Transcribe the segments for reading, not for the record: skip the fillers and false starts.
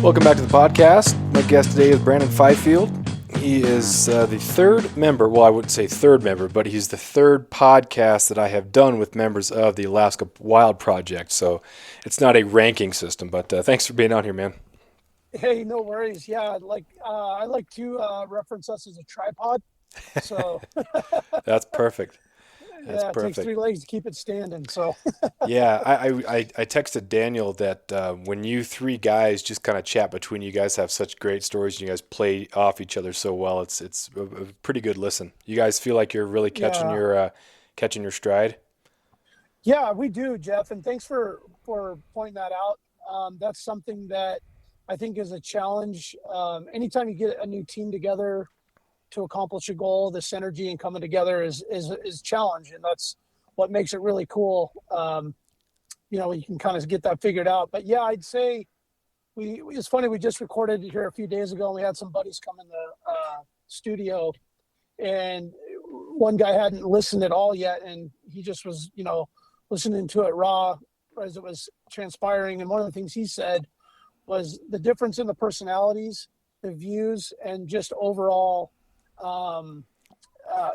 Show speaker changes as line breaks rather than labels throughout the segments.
Welcome back to the podcast. My guest today is Brandon Fifield. He is the third member, well, I wouldn't say third member, but he's the third podcast that I have done with members of the Alaska Wild Project. So it's not a ranking system, but thanks for being on here, man.
Hey, no worries. Yeah, I like to reference us as a tripod. So
That's perfect. That's
yeah, it takes
perfect.
three legs to keep it standing. So
Yeah, I texted Daniel that when you three guys just kind of chat between you guys have such great stories and you guys play off each other so well. It's a pretty good listen. You guys feel like you're really
yeah,
catching your stride.
yeah, we do, Jeff. And thanks for pointing that out. That's something that I think is a challenge. Anytime you get a new team together to accomplish a goal, the synergy and coming together is challenge, and that's what makes it really cool. You can kind of get that figured out. But yeah, I'd say it's funny, we just recorded here a few days ago and we had some buddies come in the studio, and one guy hadn't listened at all yet, and he just was listening to it raw as it was transpiring. And one of the things he said was the difference in the personalities, the views, and just overall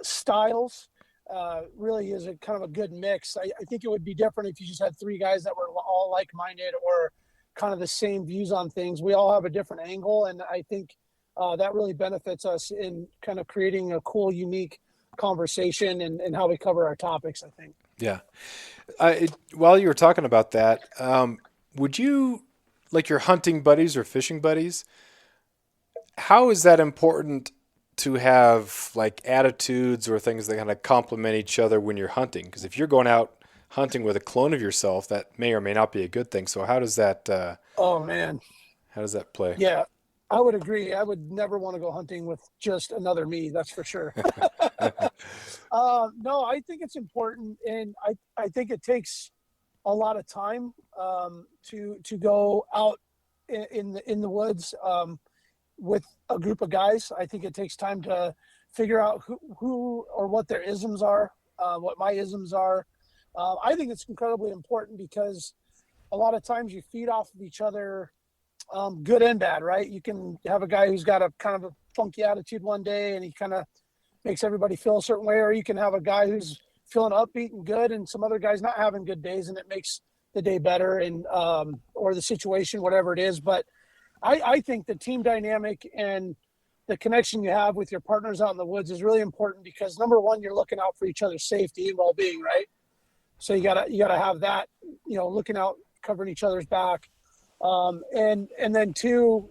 styles really is a kind of a good mix. I think it would be different if you just had three guys that were all like-minded or kind of the same views on things. We all have a different angle, and I think that really benefits us in kind of creating a cool, unique conversation and how we cover our topics, I think.
Yeah. While you were talking about that, would you like your hunting buddies or fishing buddies? How is that important to have like attitudes or things that kind of complement each other when you're hunting? Because if you're going out hunting with a clone of yourself, that may or may not be a good thing. So
Oh man,
how does that play?
yeah, I would agree. I would never want to go hunting with just another me. That's for sure. No, I think it's important, and I think it takes a lot of time to go out in the woods with a group of guys. I think it takes time to figure out who or what their isms are, what my isms are. I think it's incredibly important because a lot of times you feed off of each other, good and bad, right? You can have a guy who's got a kind of a funky attitude one day and he kind of makes everybody feel a certain way, or you can have a guy who's feeling upbeat and good and some other guys not having good days, and it makes the day better, and or the situation, whatever it is. But I think the team dynamic and the connection you have with your partners out in the woods is really important because number one, you're looking out for each other's safety and well-being, right? So you gotta have that, looking out, covering each other's back, and then two,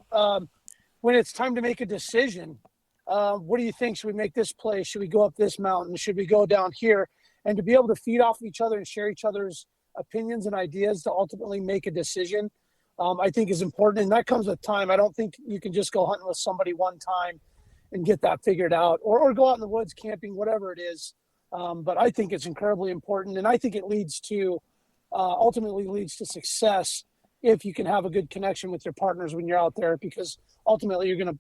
when it's time to make a decision, what do you think? Should we make this play? Should we go up this mountain? Should we go down here? And to be able to feed off of each other and share each other's opinions and ideas to ultimately make a decision, I think is important. And that comes with time. I don't think you can just go hunting with somebody one time and get that figured out, or go out in the woods, camping, whatever it is. But I think it's incredibly important. And I think it ultimately leads to success if you can have a good connection with your partners when you're out there, because ultimately you're going to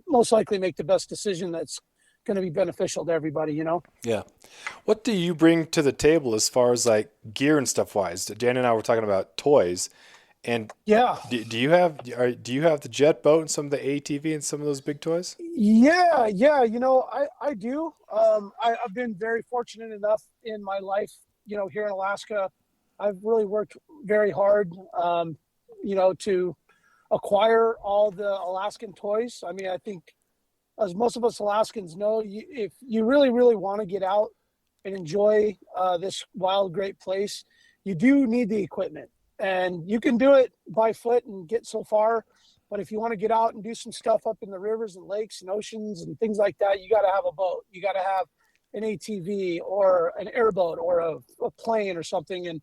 most likely make the best decision that's going to be beneficial to everybody.
Yeah. What do you bring to the table as far as like gear and stuff wise? Dan and I were talking about toys. And
Yeah.
do you have the jet boat and some of the ATV and some of those big toys?
Yeah. Yeah. I do. I've been very fortunate enough in my life, here in Alaska. I've really worked very hard, to acquire all the Alaskan toys. I mean, I think as most of us Alaskans know, if you really, really want to get out and enjoy this wild, great place, you do need the equipment. And you can do it by foot and get so far. But if you want to get out and do some stuff up in the rivers and lakes and oceans and things like that, you got to have a boat. You got to have an ATV or an airboat or a plane or something. And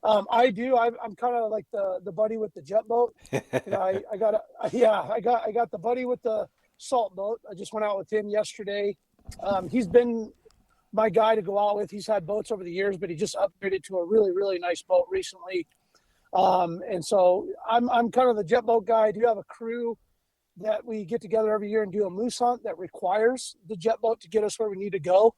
I do. I'm kind of like the buddy with the jet boat. I got the buddy with the salt boat. I just went out with him yesterday. He's been my guy to go out with. He's had boats over the years, but he just upgraded to a really, really nice boat recently. And so I'm kind of the jet boat guy. I do have a crew that we get together every year and do a moose hunt that requires the jet boat to get us where we need to go.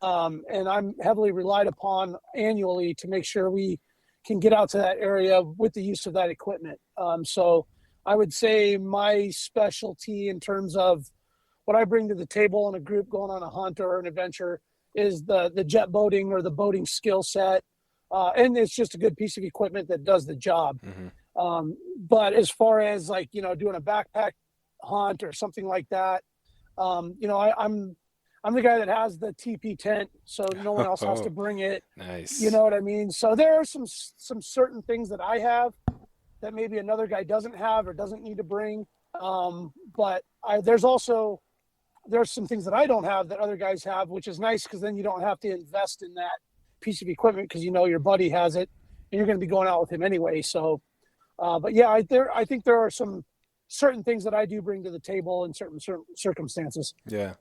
And I'm heavily relied upon annually to make sure we can get out to that area with the use of that equipment. So I would say my specialty in terms of what I bring to the table in a group going on a hunt or an adventure is the jet boating or the boating skill set, and it's just a good piece of equipment that does the job.
Hmm.
But as far as like doing a backpack hunt or something like that, I'm the guy that has the TP tent, so no one else has to
Oh,
bring it. You
nice.
know what I mean? So there are some certain things that I have that maybe another guy doesn't have or doesn't need to bring. But there's some things that I don't have that other guys have, which is nice because then you don't have to invest in that piece of equipment because your buddy has it and you're going to be going out with him anyway. So, but yeah, I think there are some certain things that I do bring to the table in certain circumstances.
Yeah.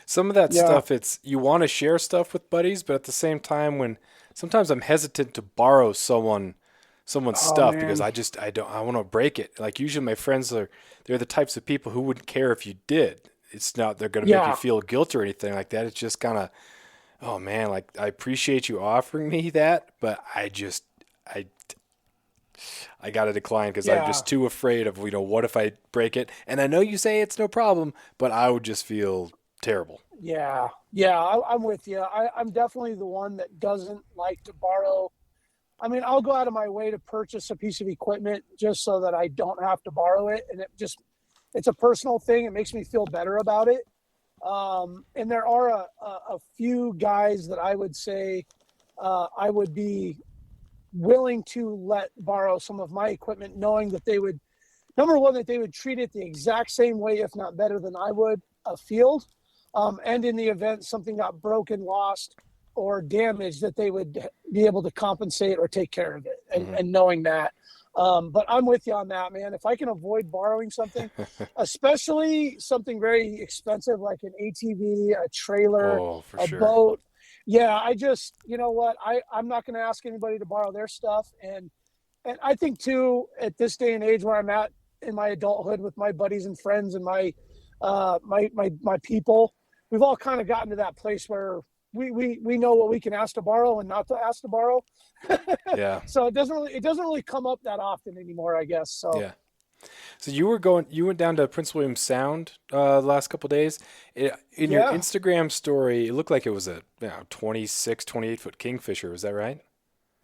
Some of that
Yeah.
stuff, it's you want to share stuff with buddies, but at the same time, when sometimes I'm hesitant to borrow someone's
Oh
stuff because
man.
I don't I want to break it. Like usually my friends they're the types of people who wouldn't care if you did. It's not they're going to make you
Yeah.
feel guilt or anything like that. It's just kind of, oh man, like I appreciate you offering me that, but I I got to decline because I'm
Yeah.
just too afraid of, what if I break it? And I know you say it's no problem, but I would just feel terrible.
Yeah. Yeah. I'm with you. I'm definitely the one that doesn't like to borrow. I mean, I'll go out of my way to purchase a piece of equipment just so that I don't have to borrow it. And it's a personal thing. It makes me feel better about it. And there are a few guys that I would say I would be willing to let borrow some of my equipment, knowing that they would, number one, that they would treat it the exact same way, if not better than I would, a field. And in the event something got broken, lost, or damaged, that they would be able to compensate or take care of it.
Hmm.
And knowing that. But I'm with you on that, man. If I can avoid borrowing something, especially something very expensive like an ATV, a trailer,
Oh, for
a
sure.
boat, yeah, I just, you know what, I'm not going to ask anybody to borrow their stuff. And I think too, at this day and age where I'm at in my adulthood with my buddies and friends and my people, we've all kind of gotten to that place where we know what we can ask to borrow and not to ask to borrow.
Yeah.
So it doesn't really come up that often anymore, I guess. So
Yeah. So you went down to Prince William Sound the last couple days. In your
yeah,
Instagram story, it looked like it was a 26, 28 foot kingfisher. Was that right?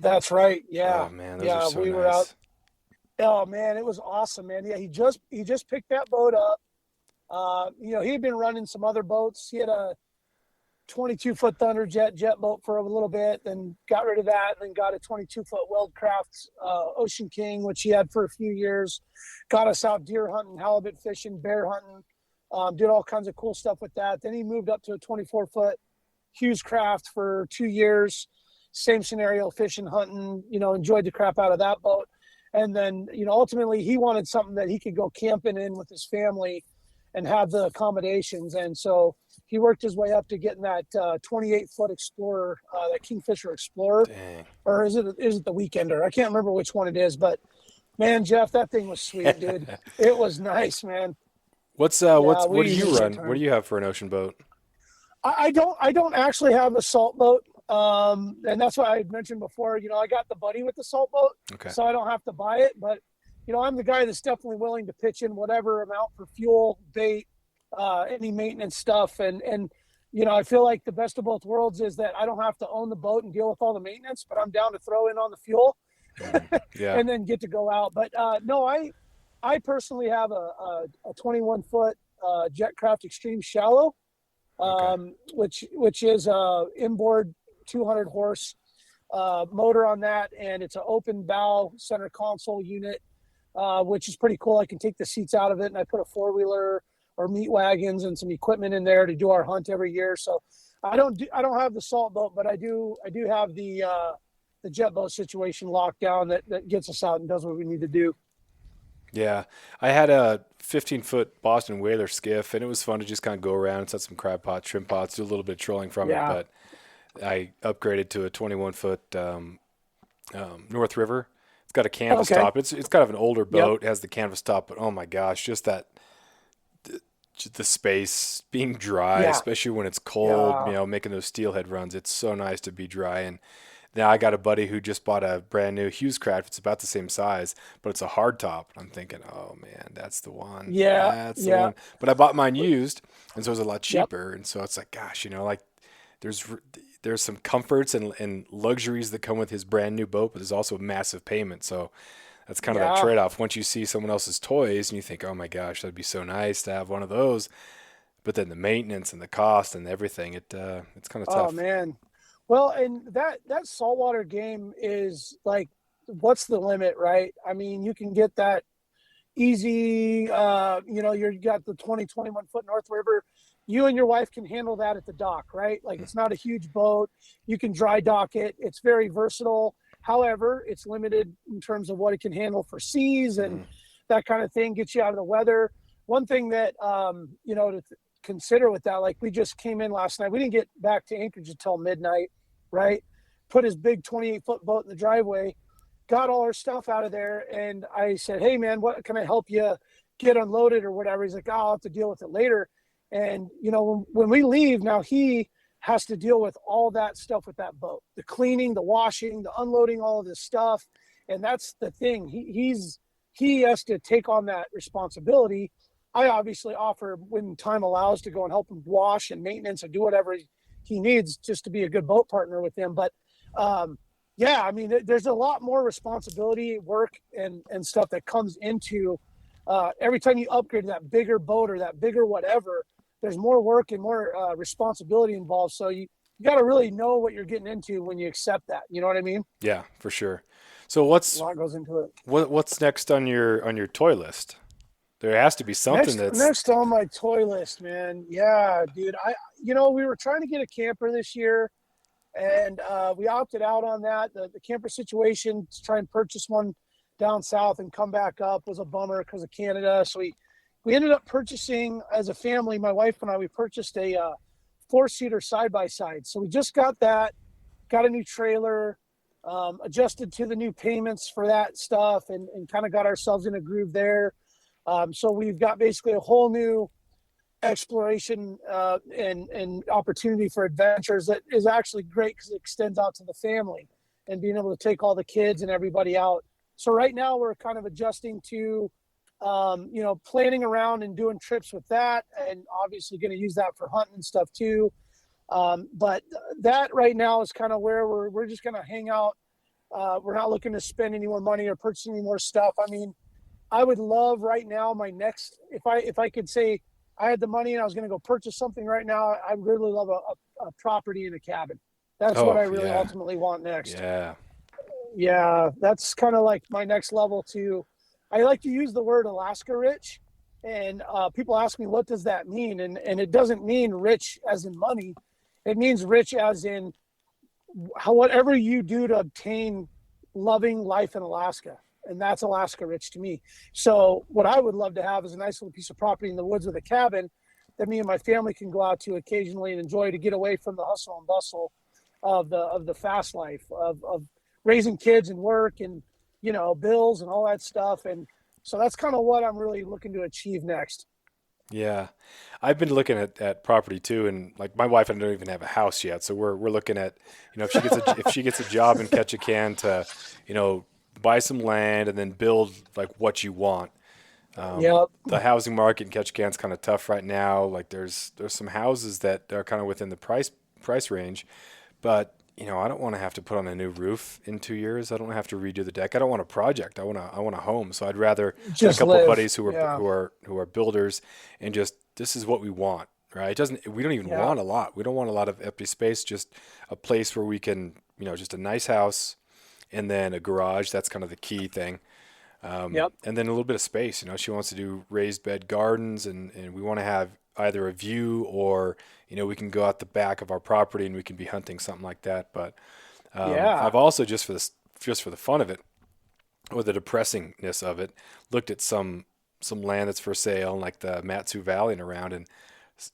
that's right.
Oh
Yeah,
man, those are
yeah,
so
we were out.
nice.
Oh man, it was awesome, man. Yeah, he just picked that boat up. He had been running some other boats. He had a 22-foot Thunderjet jet boat for a little bit, then got rid of that, and then got a 22-foot Weldcraft Ocean King, which he had for a few years. Got us out deer hunting, halibut fishing, bear hunting, did all kinds of cool stuff with that. Then he moved up to a 24-foot Hughes Craft for 2 years. Same scenario, fishing, hunting. Enjoyed the crap out of that boat. And then, ultimately, he wanted something that he could go camping in with his family and have the accommodations. And so he worked his way up to getting that 28-foot Explorer, that Kingfisher Explorer,
Dang.
or is it the Weekender? I can't remember which one it is, but man, Jeff, that thing was sweet, dude. It was nice, man. Yeah,
What do
we
you
had a good
run? What do
time.
you have for an ocean boat?
I don't actually have a salt boat. And that's why I mentioned before, I got the buddy with the salt boat,
Okay.
so I don't have to buy it. But, I'm the guy that's definitely willing to pitch in whatever amount for fuel, bait, any maintenance stuff. And I feel like the best of both worlds is that I don't have to own the boat and deal with all the maintenance, but I'm down to throw in on the fuel
Hmm. Yeah.
and then get to go out. But no, I personally have a 21-foot Jetcraft Extreme Shallow,
Okay.
which is a inboard 200 horse motor on that, and it's an open bow center console unit, which is pretty cool. I can take the seats out of it, and I put a four-wheeler or meat wagons and some equipment in there to do our hunt every year. So I don't have the salt boat, but I do have the jet boat situation locked down that gets us out and does what we need to do.
Yeah. I had a 15-foot Boston Whaler skiff, and it was fun to just kind of go around and set some crab pots, shrimp pots, do a little bit of trolling from it.
Yeah.
But I upgraded to a 21-foot North River. It's got a canvas
Okay.
top. It's kind of an older
Yep.
boat. It has the canvas top, but oh my gosh, just the space being dry,
Yeah.
especially when it's cold.
Yeah.
Making those steelhead runs. It's so nice to be dry, and Now I got a buddy who just bought a brand new Hughes craft. It's about the same size, but it's a hard top. And I'm thinking, oh man, that's the one.
Yeah,
That's the
yeah,
one. But I bought mine used, and so it was a lot
yep.
cheaper. And so it's like, gosh, like there's there's some comforts and luxuries that come with his brand new boat, but there's also a massive payment. So that's kind of that
Yeah.
trade-off. Once you see someone else's toys and you think, oh my gosh, that'd be so nice to have one of those, but then the maintenance and the cost and everything, it's kind of
Oh
tough.
man. Well, and that saltwater game is like, what's the limit, right? I mean, you can get that easy. You got the 20, 21 foot North River. You and your wife can handle that at the dock, right? Like it's not a huge boat. You can dry dock it. It's very versatile. However, it's limited in terms of what it can handle for seas and
Mm-hmm.
that kind of thing. Gets you out of the weather. One thing that to consider with that, like we just came in last night. We didn't get back to Anchorage until midnight, right? Put his big 28-foot boat in the driveway, got all our stuff out of there, and I said, "Hey, man, what can I help you get unloaded or whatever?" He's like, "Oh, I'll have to deal with it later." And when we leave, now he has to deal with all that stuff with that boat, the cleaning, the washing, the unloading, all of this stuff. And that's the thing. He has to take on that responsibility. I obviously offer when time allows to go and help him wash and maintenance and do whatever he needs just to be a good boat partner with him. But yeah, I mean, there's a lot more responsibility, work, and stuff that comes into every time you upgrade to that bigger boat or that bigger whatever. There's more work and more responsibility involved. So you got to really know what you're getting into when you accept that. You know what I mean?
Yeah, for sure. So
A lot goes into it.
what's next on your toy list? There has to be something that's
Next on my toy list, man. Yeah, dude. We were trying to get a camper this year, and we opted out on that. The camper situation to try and purchase one down south and come back up was a bummer because of Canada. So we ended up purchasing as a family. My wife and I we purchased a four-seater side by side. So we just got that, got a new trailer, adjusted to the new payments for that stuff, and kind of got ourselves in a groove there. So we've got basically a whole new exploration and opportunity for adventures that is actually great because it extends out to the family and being able to take all the kids and everybody out. So right now we're kind of adjusting to, planning around and doing trips with that, and obviously going to use that for hunting and stuff too. But that right now is kind of where we're just going to hang out. We're not looking to spend any more money or purchase any more stuff. I mean, I would love right now my next if I could say I had the money and I was going to go purchase something right now, I would really love a property and a cabin. That's what
oh
I really
yeah.
ultimately want next.
Yeah.
Yeah, that's kind of like my next level too. I like to use the word Alaska rich, and people ask me what does that mean, and it doesn't mean rich as in money. It means rich as in whatever you do to obtain loving life in Alaska. And that's Alaska rich to me. So what I would love to have is a nice little piece of property in the woods with a cabin that me and my family can go out to occasionally and enjoy to get away from the hustle and bustle of the fast life of raising kids and work and bills and all that stuff. And so that's kind of what I'm really looking to achieve next.
Yeah. I've been looking at property too, and like my wife and I don't even have a house yet, so we're looking at, if she gets a job in Ketchikan to, you know, buy some land and then build like what you want.
Yep.
The housing market in Ketchikan's kind of tough right now. Like there's some houses that are kind of within the price range, but I don't want to have to put on a new roof in 2 years. I don't have to redo the deck. I don't want a project. I want a home. So I'd rather I had a
Just
couple of
live.
buddies
Yeah.
who are builders and just this is what we want, right? We don't even
Yeah.
want a lot. We don't want a lot of empty space, just a place where we can, just a nice house and then a garage. That's kind of the key thing.
Yep.
And then a little bit of space. She wants to do raised bed gardens, and we want to have either a view or we can go out the back of our property and we can be hunting something like that. But
Yeah.
I've also just for the fun of it or the depressingness of it, looked at some land that's for sale in like the Matsu Valley and around, and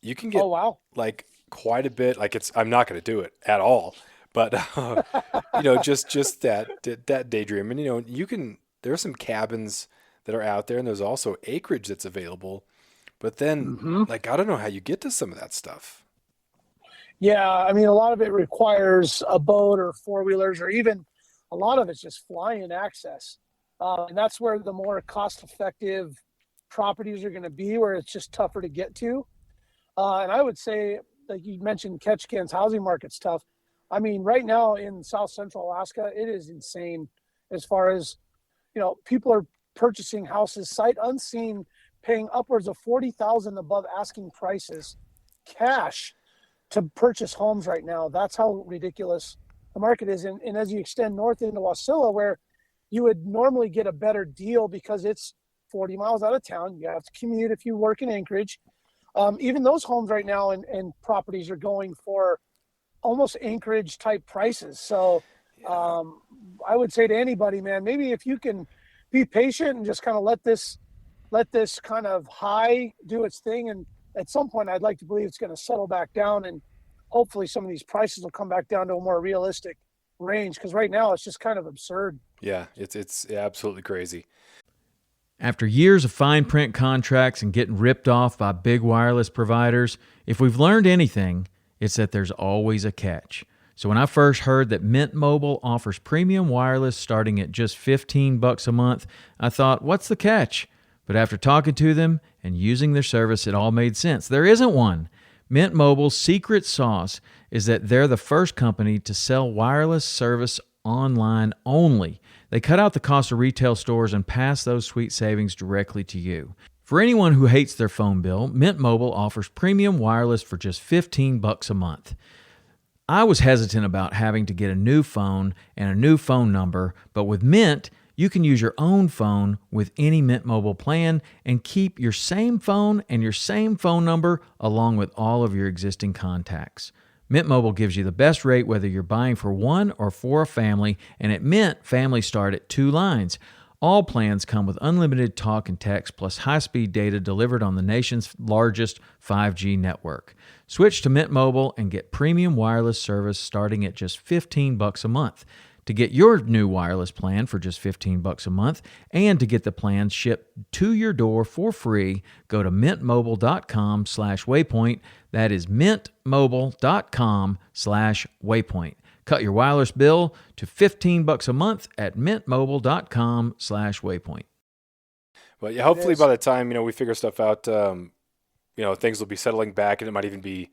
you can
Oh
get
wow.
like quite a bit. Like I'm not going to do it at all, but just that daydream, and you can. There are some cabins that are out there, and there's also acreage that's available. But then,
Hmm.
like, I don't know how you get to some of that stuff.
Yeah, I mean, a lot of it requires a boat or four wheelers, or even a lot of it's just flying access. And that's where the more cost effective properties are going to be, where it's just tougher to get to. And I would say, like you mentioned, Ketchikan's housing market's tough. I mean, right now in South Central Alaska, it is insane as far as, people are purchasing houses sight unseen, paying upwards of 40,000 above asking prices cash to purchase homes right now. That's how ridiculous the market is. And as you extend north into Wasilla, where you would normally get a better deal because it's 40 miles out of town, you have to commute if you work in Anchorage. Even those homes right now and properties are going for almost Anchorage type prices. So
Yeah.
um, I would say to anybody, man, maybe if you can be patient and just kind of let this kind of high do its thing, and at some point I'd like to believe it's going to settle back down, and hopefully some of these prices will come back down to a more realistic range, because right now it's just kind of absurd.
Yeah, it's absolutely crazy.
After years of fine print contracts and getting ripped off by big wireless providers, if we've learned anything, it's that there's always a catch. So when I first heard that Mint Mobile offers premium wireless starting at just $15 a month, I thought, what's the catch? But after talking to them and using their service, it all made sense. There isn't one. Mint Mobile's secret sauce is that they're the first company to sell wireless service online only. They cut out the cost of retail stores and pass those sweet savings directly to you. For anyone who hates their phone bill, Mint Mobile offers premium wireless for just $15 a month. I was hesitant about having to get a new phone and a new phone number, but with Mint, you can use your own phone with any Mint Mobile plan and keep your same phone and your same phone number along with all of your existing contacts. Mint Mobile gives you the best rate whether you're buying for one or for a family, and at Mint, families start at 2 lines. All plans come with unlimited talk and text plus high-speed data delivered on the nation's largest 5G network. Switch to Mint Mobile and get premium wireless service starting at just $15 a month. To get your new wireless plan for just $15 a month and to get the plans shipped to your door for free, go to mintmobile.com/waypoint. That is mintmobile.com/waypoint. Cut your wireless bill to $15 a month at mintmobile.com/waypoint.
But yeah,
It
hopefully by
is.
the time we figure stuff out, things will be settling back, and it might even be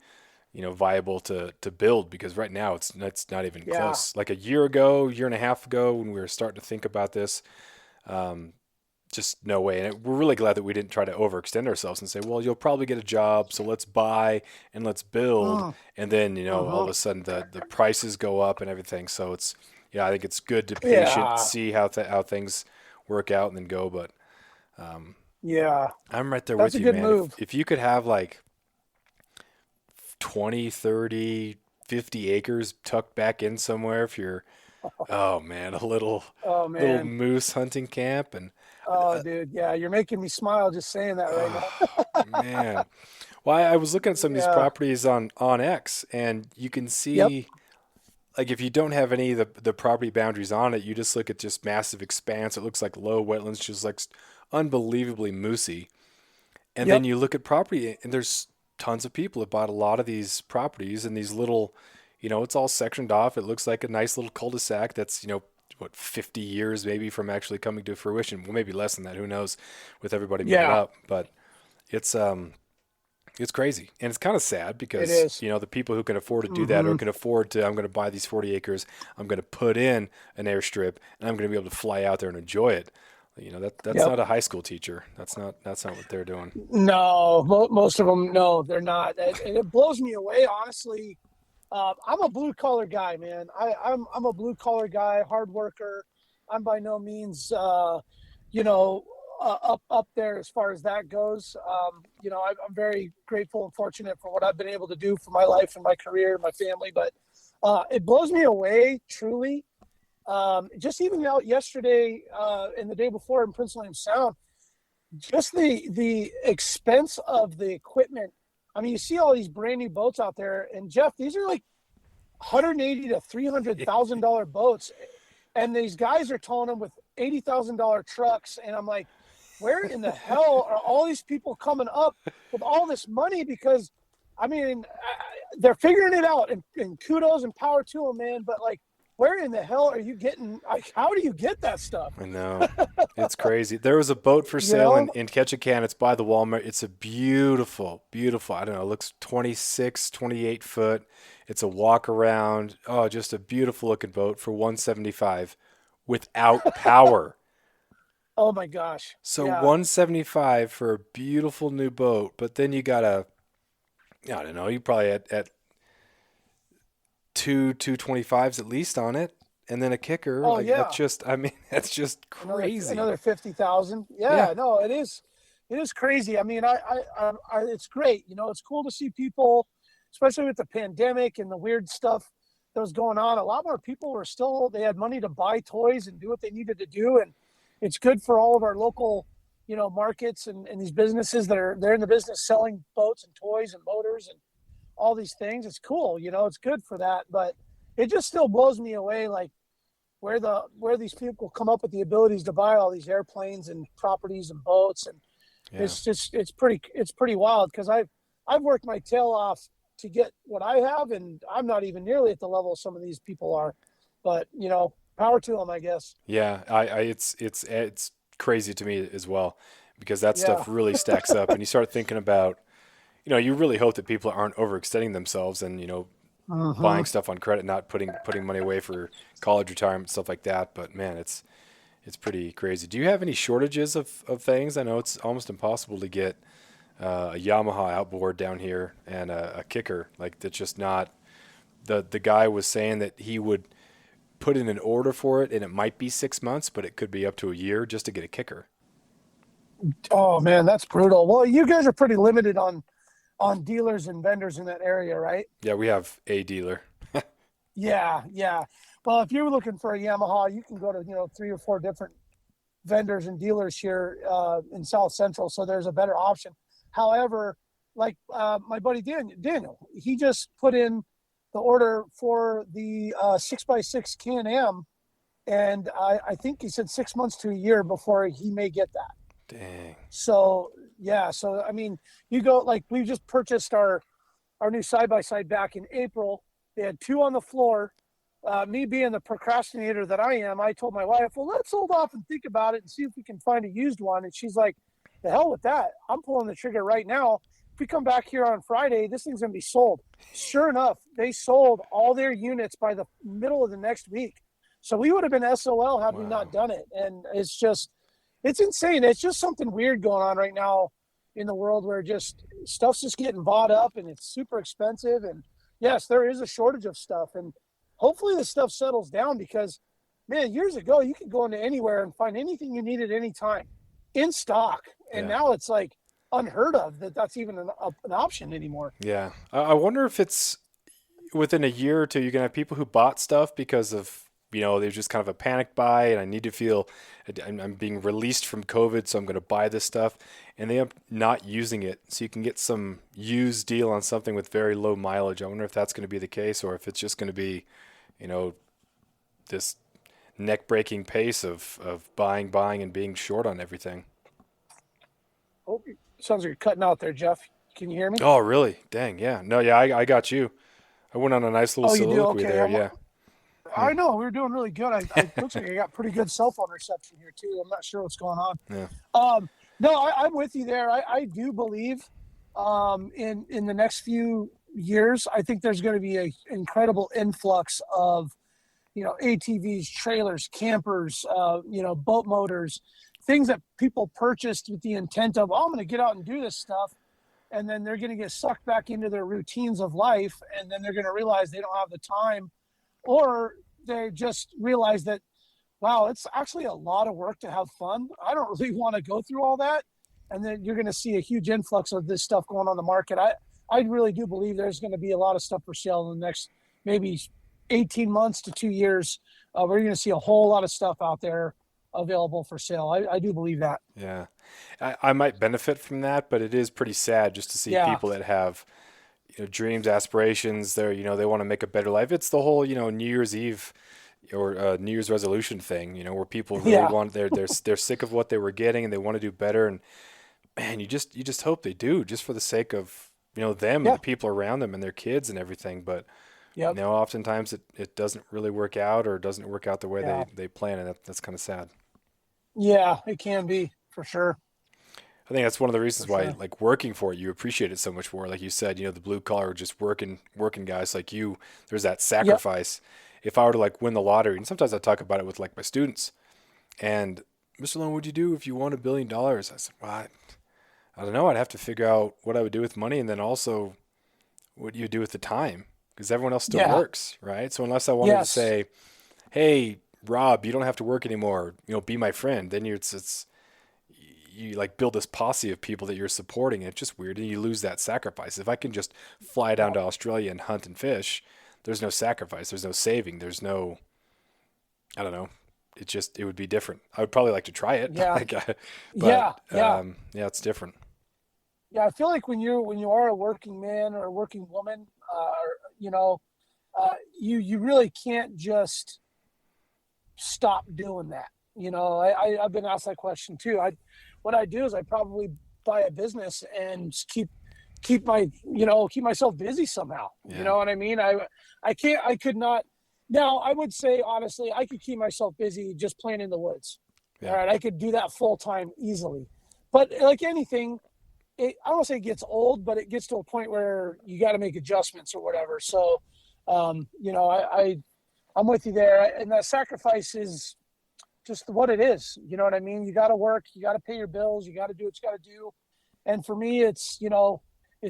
viable to build, because right now it's not even
Yeah.
close. Like a year ago, year and a half ago, when we were starting to think about this, um, just no way. And we're really glad that we didn't try to overextend ourselves and say, well, you'll probably get a job, so let's buy and let's build,
Mm,
and then all of
hmm.
a sudden the prices go up and everything. So I think it's good to patient
Yeah.
see how things work out and then go. But um,
Yeah.
I'm right there
That's
with
a
you,
good
man. If
move.
if you could have like 20, 30, 50 acres tucked back in somewhere, if you're, oh man, a
Oh
little
man.
moose hunting camp, and
Oh
uh,
dude. Yeah. You're making me smile just saying that right
oh
now.
man. Well, I was looking at some of these
Yeah.
properties on X, and you can
Yep.
see, like, if you don't have any of the property boundaries on it, you just look at just massive expanse. It looks like low wetlands, just like unbelievably moosey. And then
Yep.
you look at property, and there's tons of people that bought a lot of these properties and these little, it's all sectioned off. It looks like a nice little cul-de-sac that's, what, 50 years maybe from actually coming to fruition. Well, maybe less than that. Who knows with everybody moving
Yeah.
up. But it's it's crazy. And it's kind of sad
It
because,
is.
the people who can afford to do that or
Mm-hmm.
can afford to, I'm going to buy these 40 acres, I'm going to put in an airstrip, and I'm going to be able to fly out there and enjoy it. That's
Yep.
not a high school teacher. That's not what they're doing.
No, most of them, no, they're not. And it blows me away, honestly. I'm a blue collar guy, man. I'm a blue collar guy, hard worker. I'm by no means, you know, up there as far as that goes. I'm very grateful and fortunate for what I've been able to do for my life and my career and my family. But it blows me away, truly. Just even out yesterday and the day before in Prince William Sound, just the expense of the equipment. I mean, you see all these brand new boats out there, and Jeff, these are like 180 to $300,000 boats, and these guys are towing them with $80,000 trucks, and I'm like, where in the hell are all these people coming up with all this money? Because I mean, they're figuring it out, and kudos and power to them, man. But like, where in the hell are you getting? Like, how do you get that stuff?
I know. It's crazy. There was a boat for
You
sale
know?
in Ketchikan. It's by the Walmart. It's a beautiful, beautiful, I don't know, it looks 26, 28 foot. It's a walk around. Oh, just a beautiful looking boat for 175 without power.
Oh my gosh.
So
Yeah.
175 for a beautiful new boat, but then you gotta, I don't know, you probably at two 225s at least on it, and then a kicker.
Oh
Like that's
yeah.
just, I mean, that's just crazy.
Another 50,000.
Yeah.
Yeah. No, it is. It is crazy. I mean, it's great. You know, it's cool to see people, especially with the pandemic and the weird stuff that was going on. A lot more people were still, they had money to buy toys and do what they needed to do. And it's good for all of our local, markets and these businesses that they're in the business selling boats and toys and motors and all these things. It's cool. It's good for that. But it just still blows me away. Like, where these people come up with the abilities to buy all these airplanes and properties and boats, and
Yeah.
it's pretty wild, because I've worked my tail off to get what I have, and I'm not even nearly at the level some of these people are. But power to them, I guess.
Yeah, it's crazy to me as well because that
Yeah.
stuff really stacks up, and you start thinking about, you really hope that people aren't overextending themselves and
Uh-huh.
buying stuff on credit, not putting money away for college retirement stuff like that. But man, it's pretty crazy. Do you have any shortages of things? I know it's almost impossible to get a Yamaha outboard down here and a kicker like that's just not. The guy was saying that he would put in an order for it, and it might be 6 months, but it could be up to a year just to get a kicker.
Oh man, that's brutal. Well, you guys are pretty limited on dealers and vendors in that area, right?
Yeah, we have a dealer.
Yeah, yeah. Well, if you're looking for a Yamaha, you can go to 3 or 4 different vendors and dealers here in South Central, so there's a better option. However, like my buddy Daniel, he just put in the order for the 6x6 Can-Am, and I think he said 6 months to a year before he may get that.
Dang.
So yeah, so I mean, you go, like, we just purchased our new side by side back in April. They had 2 on the floor. Me being the procrastinator that I am, I told my wife, well, let's hold off and think about it and see if we can find a used one. And she's like, the hell with that. I'm pulling the trigger right now. If we come back here on Friday, this thing's going to be sold. Sure enough, they sold all their units by the middle of the next week. So we would have been SOL had we
Wow.
not done it. And it's insane. It's just something weird going on right now in the world, where just stuff's just getting bought up and it's super expensive. And yes, there is a shortage of stuff. And hopefully this stuff settles down, because, man, years ago, you could go into anywhere and find anything you needed anytime in stock. And
Yeah.
now it's like unheard of that that's even an option anymore.
Yeah. I wonder if it's within a year or two, you're gonna have people who bought stuff because of there's just kind of a panic buy, and I need to feel I'm being released from COVID, so I'm gonna buy this stuff, and they end up not using it, so you can get some used deal on something with very low mileage. I wonder if that's gonna be the case, or if it's just gonna be, you know, this neck breaking pace of buying, and being short on everything.
Oh, sounds like you're cutting out there, Jeff. Can you hear me?
Oh, really? Dang, yeah. No, yeah, I got you. I went on a nice little
Oh, you do?
soliloquy
Okay.
there. Yeah. Hmm.
I know we were doing really good. I looks like I got pretty good cell phone reception here too. I'm not sure what's going on.
Yeah.
No, I'm with you there. I do believe in the next few years, I think there's going to be an incredible influx of ATVs, trailers, campers, boat motors, things that people purchased with the intent of, oh, I'm going to get out and do this stuff. And then they're going to get sucked back into their routines of life. And then they're going to realize they don't have the time, or they just realize that, wow, it's actually a lot of work to have fun. I don't really want to go through all that. And then you're going to see a huge influx of this stuff going on the market. I really do believe there's going to be a lot of stuff for sale in the next maybe 18 months to 2 years. We're going to see a whole lot of stuff out there available for sale. I do believe that.
Yeah. I might benefit from that, but it is pretty sad just to see
Yeah.
people that have, dreams, aspirations. They want to make a better life. It's the whole, New Year's Eve or New Year's resolution thing, where people really
Yeah.
want, they're sick of what they were getting and they want to do better. And man, you just hope they do, just for the sake of them and
Yeah.
the people around them and their kids and everything. But
Yep.
oftentimes it doesn't really work out, or doesn't work out the way
Yeah.
they plan, and that's kind of sad.
Yeah. It can be for sure.
I think that's one of the
For
reasons why,
sure.
like, working for it, you appreciate it so much more. Like you said, the blue collar, just working guys like you. There's that
Yep.
sacrifice. If I were to like win the lottery, and sometimes I talk about it with like my students, and Mr. Lone, what'd you do if you won $1 billion? I said, well, I don't know. I'd have to figure out what I would do with money, and then also what do you do with the time? Because everyone else still
Yeah.
works, right? So unless I wanted to
Yes.
say, hey, Rob, you don't have to work anymore, be my friend, then it's you like build this posse of people that you're supporting, and it's just weird, and you lose that sacrifice. If I can just fly down
Yep.
to Australia and hunt and fish, there's no sacrifice, there's no saving, there's no, I don't know. It would be different. I would probably like to try it,
Yeah.
like, but
Yeah. Yeah.
yeah, it's different.
Yeah. I feel like when you are a working man or a working woman, you know, you really can't just stop doing that. I've been asked that question too. What I do is I probably buy a business and just keep myself busy somehow. You
Yeah,
know what I mean? I could not. Now I would say honestly, I could keep myself busy just playing in the woods. All
yeah,
right, I could do that full time easily. But like anything, I don't say it gets old, but it gets to a point where you got to make adjustments or whatever. So, I'm with you there, and that sacrifice is just what it is. You know what I mean? You got to work, you got to pay your bills, you got to do what you got to do. And for me, it's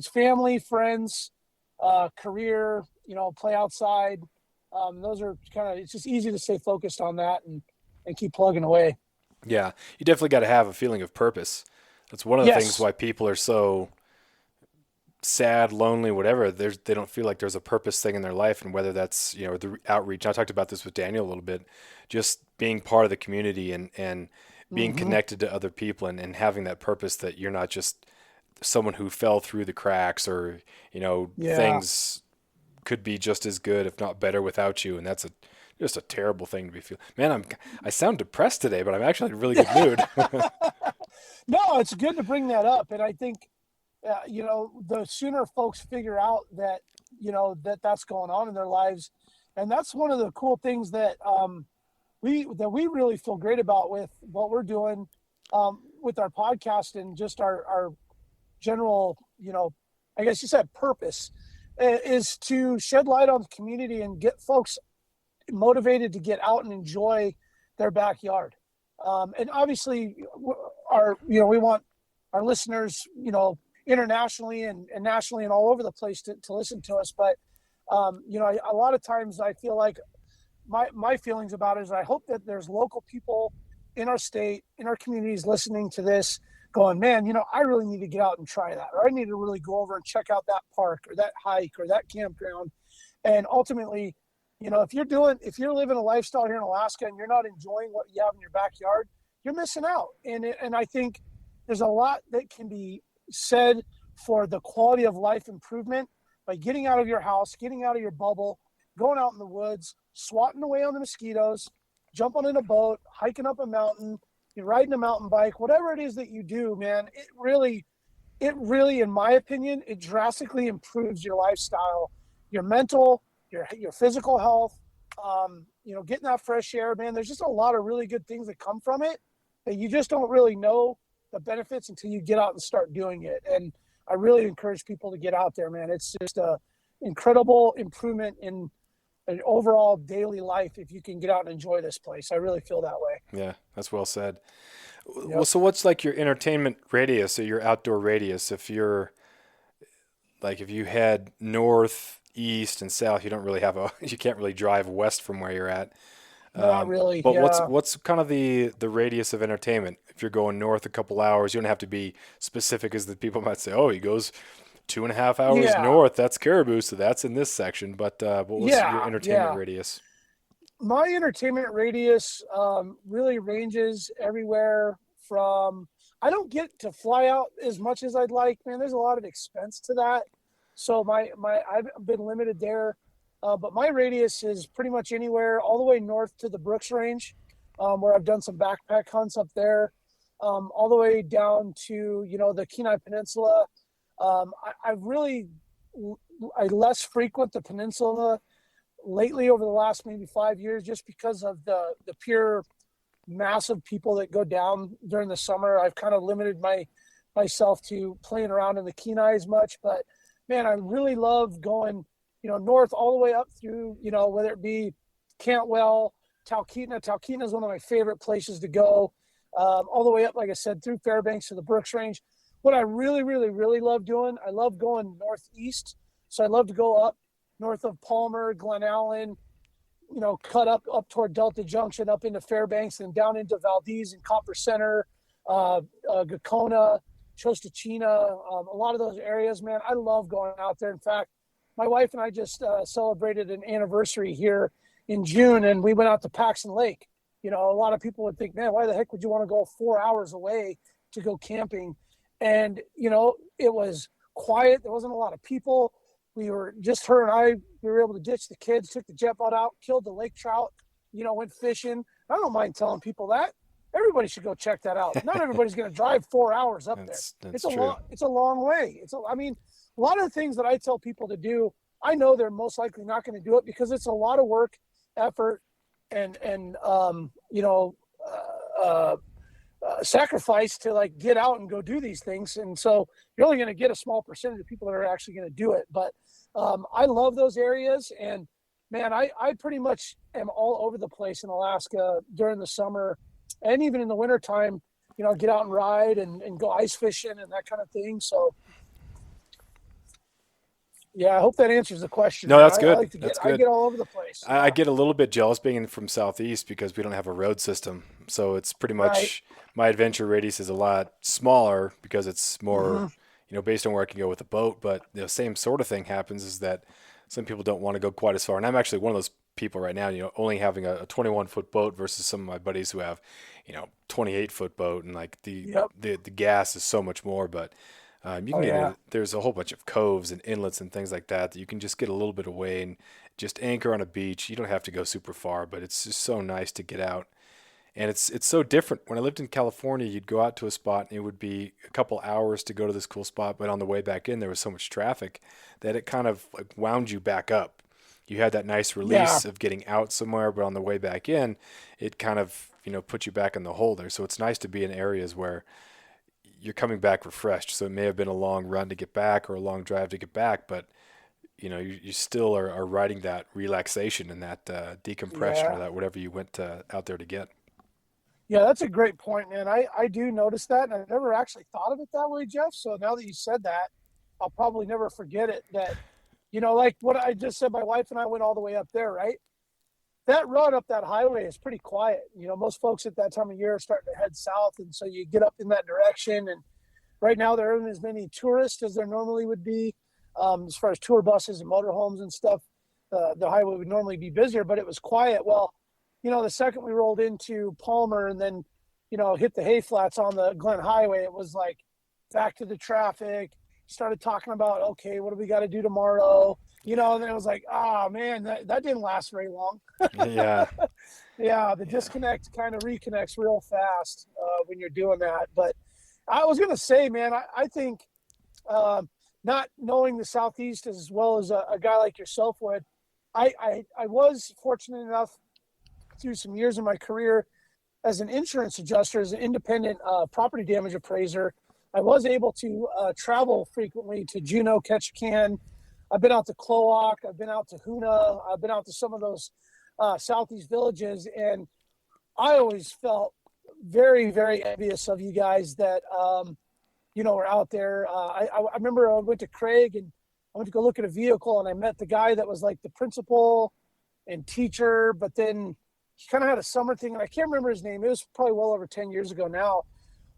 family, friends, career. Play outside. Those are kind of. It's just easy to stay focused on that and keep plugging away.
yeah. You definitely got to have a feeling of purpose. That's one of the things
Yes.
why people are so sad, lonely, whatever. They don't feel like there's a purpose thing in their life, and whether that's the outreach. I talked about this with Daniel a little bit, just being part of the community, and being
Hmm.
connected to other people, and having that purpose that you're not just someone who fell through the cracks, or
Yeah.
things could be just as good, if not better, without you, and that's just a terrible thing to be feeling. Man, I sound depressed today, but I'm actually in a really good mood.
No, it's good to bring that up, and I think the sooner folks figure out that that's going on in their lives, and that's one of the cool things that we really feel great about with what we're doing with our podcast and just our general, I guess you said purpose is to shed light on the community and get folks motivated to get out and enjoy their backyard. And obviously, we want our listeners, internationally and nationally and all over the place to listen to us. But a lot of times I feel like my feelings about it is I hope that there's local people in our state, in our communities listening to this going, man, I really need to get out and try that, or I need to really go over and check out that park or that hike or that campground. And ultimately, if you're living a lifestyle here in Alaska and you're not enjoying what you have in your backyard, you're missing out. And I think there's a lot that can be said for the quality of life improvement by getting out of your house, getting out of your bubble, going out in the woods, swatting away on the mosquitoes, jumping in a boat, hiking up a mountain, you're riding a mountain bike, whatever it is that you do, man, it really, in my opinion, it drastically improves your lifestyle, your mental, your physical health. Getting that fresh air, man. There's just a lot of really good things that come from it that you just don't really know the benefits until you get out and start doing it. And I really encourage people to get out there, man. It's just a incredible improvement in an overall daily life if you can get out and enjoy this place. I really feel that way.
Yeah, that's well said. Well,
Yep.
so what's like your entertainment radius or your outdoor radius? If you head north, east, and south, you don't really have you can't really drive west from where you're at.
Not really.
But
Yeah.
what's kind of the radius of entertainment? If you're going north a couple hours, you don't have to be specific, as the people might say, oh, he goes 2.5 hours
Yeah.
north. That's Caribou, so that's in this section. But what was your
Yeah.
entertainment
Yeah.
radius?
My entertainment radius really ranges everywhere from. I don't get to fly out as much as I'd like, man. There's a lot of expense to that, so I've been limited there. But my radius is pretty much anywhere, all the way north to the Brooks Range, where I've done some backpack hunts up there, all the way down to the Kenai Peninsula. I really, I less frequent the peninsula lately over the last maybe 5 years, just because of the pure massive people that go down during the summer. I've kind of limited myself to playing around in the Kenai as much, but man, I really love going, north all the way up through, whether it be Cantwell, Talkeetna. Talkeetna is one of my favorite places to go. All the way up, like I said, through Fairbanks to the Brooks Range. What I really, really, really love doing, I love going northeast. So I love to go up north of Palmer, Glen Allen, cut up toward Delta Junction, up into Fairbanks, and down into Valdez and Copper Center, Gacona, Chostachina, a lot of those areas, man. I love going out there. In fact, my wife and I just celebrated an anniversary here in June, and we went out to Paxton Lake. A lot of people would think, man, why the heck would you want to go 4 hours away to go camping? And, it was quiet. There wasn't a lot of people. We were just, her and I, we were able to ditch the kids, took the jet boat out, killed the lake trout, went fishing. I don't mind telling people that. Everybody should go check that out. Not everybody's going to drive 4 hours up there.
That's
It's
true.
it's a long way. A lot of the things that I tell people to do, I know they're most likely not going to do it because it's a lot of work, effort, and sacrifice to like get out and go do these things. And so you're only going to get a small percentage of people that are actually going to do it. But I love those areas. And man, I pretty much am all over the place in Alaska during the summer and even in the wintertime, get out and ride and go ice fishing and that kind of thing. So yeah, I hope that answers the question.
No,
Man.
that's good.
I like to
That's
I
good.
get all over the place.
I get a little bit jealous being from Southeast because we don't have a road system. So it's pretty
Right.
much my adventure radius is a lot smaller because it's more,
Hmm.
based on where I can go with a boat. But the same sort of thing happens is that some people don't want to go quite as far. And I'm actually one of those people right now, only having a 21-foot boat versus some of my buddies who have, 28-foot boat. And like
Yep.
the gas is so much more. But you
Oh
can get
yeah.
there's a whole bunch of coves and inlets and things like that you can just get a little bit away and just anchor on a beach. You don't have to go super far, but it's just so nice to get out. And it's so different. When I lived in California, you'd go out to a spot and it would be a couple hours to go to this cool spot, but on the way back in there was so much traffic that it kind of like wound you back up. You had that nice
Yeah.
release of getting out somewhere, but on the way back in, it kind of, put you back in the hole there. So it's nice to be in areas where you're coming back refreshed. So it may have been a long run to get back or a long drive to get back, but you still are riding that relaxation and that decompression or
Yeah.
that whatever you went out there to get.
Yeah, that's a great point, man. I do notice that, and I never actually thought of it that way, Jeff. So now that you said that, I'll probably never forget it. That, like what I just said, my wife and I went all the way up there, right? That run up that highway is pretty quiet. Most folks at that time of year are starting to head south, and so you get up in that direction. And right now, there aren't as many tourists as there normally would be, as far as tour buses and motorhomes and stuff. The highway would normally be busier, but it was quiet. Well, the second we rolled into Palmer and then, hit the hay flats on the Glen Highway, it was like back to the traffic. Started talking about, okay, what do we got to do tomorrow? And then it was like, ah, man, that didn't last very long.
Yeah,
Yeah, the
yeah,
disconnect kind of reconnects real fast when you're doing that. But I was going to say, man, I think uh, not knowing the Southeast as well as a guy like yourself would, I was fortunate enough through some years in my career as an insurance adjuster, as an independent property damage appraiser. I was able to travel frequently to Juneau, Ketchikan. I've been out to Cloak. I've been out to Hoona. I've been out to some of those Southeast villages. And I always felt very, very envious of you guys that, were out there. I remember I went to Craig and I went to go look at a vehicle and I met the guy that was like the principal and teacher, but then he kind of had a summer thing and I can't remember his name. It was probably well over 10 years ago now.